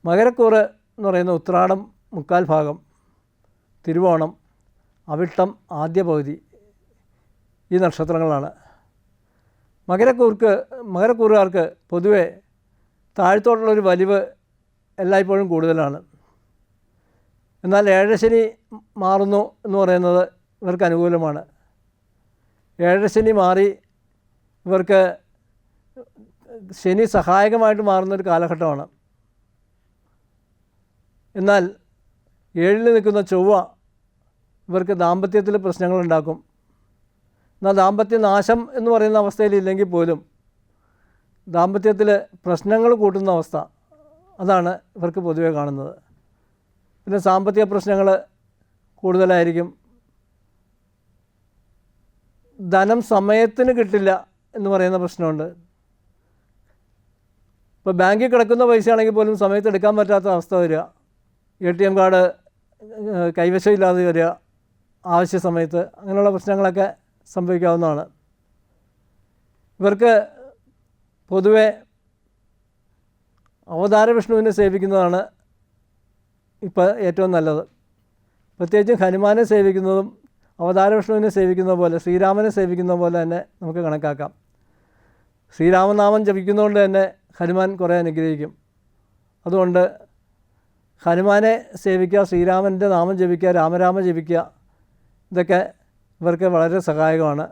മകരക്കൂറ് എന്ന് പറയുന്ന ഉത്രാടം മുക്കാൽ ഭാഗം, തിരുവോണം, അവിട്ടം ആദ്യ പകുതി ഈ നക്ഷത്രങ്ങളാണ്. മകരക്കൂറുകാർക്ക് പൊതുവെ താഴത്തോട്ടുള്ളൊരു വലിവ് എല്ലായ്പ്പോഴും കൂടുതലാണ്. എന്നാൽ ഏഴരശനി മാറുന്നു എന്ന് പറയുന്നത് ഇവർക്ക് അനുകൂലമാണ്. ഏഴരശനി മാറി ഇവർക്ക് ശനി സഹായകമായിട്ട് മാറുന്നൊരു കാലഘട്ടമാണ്. എന്നാൽ 7ൽ നിൽക്കുന്ന ചൊവ്വ ഇവർക്ക് ദാമ്പത്യത്തിൽ പ്രശ്നങ്ങളുണ്ടാക്കും. എന്നാൽ ദാമ്പത്യ നാശം എന്ന് പറയുന്ന അവസ്ഥയിലില്ലെങ്കിൽ പോലും ദാമ്പത്യത്തിൽ പ്രശ്നങ്ങൾ കൂട്ടുന്ന അവസ്ഥ, അതാണ് ഇവർക്ക് പൊതുവെ കാണുന്നത്. പിന്നെ സാമ്പത്തിക പ്രശ്നങ്ങൾ കൂടുതലായിരിക്കും. ധനം സമയത്തിന് കിട്ടില്ല എന്ന് പറയുന്ന പ്രശ്നമുണ്ട്. ഇപ്പോൾ ബാങ്കിൽ കിടക്കുന്ന പൈസയാണെങ്കിൽ പോലും സമയത്ത് എടുക്കാൻ പറ്റാത്ത അവസ്ഥ വരിക, ATM കാർഡ് കൈവശമില്ലാതെ വരിക ആവശ്യ സമയത്ത്, അങ്ങനെയുള്ള പ്രശ്നങ്ങളൊക്കെ സംഭവിക്കാവുന്നതാണ്. ഇവർക്ക് പൊതുവെ അവതാര വിഷ്ണുവിനെ സേവിക്കുന്നതാണ് ഇപ്പോൾ ഏറ്റവും നല്ലത്. പ്രത്യേകിച്ചും ഹനുമാനെ സേവിക്കുന്നതും അവതാര വിഷ്ണുവിനെ സേവിക്കുന്ന പോലെ, ശ്രീരാമനെ സേവിക്കുന്ന പോലെ തന്നെ നമുക്ക് കണക്കാക്കാം. ശ്രീരാമനാമം ജപിക്കുന്നതുകൊണ്ട് തന്നെ ഹനുമാൻ കുറേ അനുഗ്രഹിക്കും. അതുകൊണ്ട് ഹനുമാനെ സേവിക്കുക, ശ്രീരാമൻ്റെ നാമം ജപിക്കുക, രാമരാമ ജപിക്കുക, ഇതൊക്കെ ഇവർക്ക് വളരെ സഹായകമാണ്.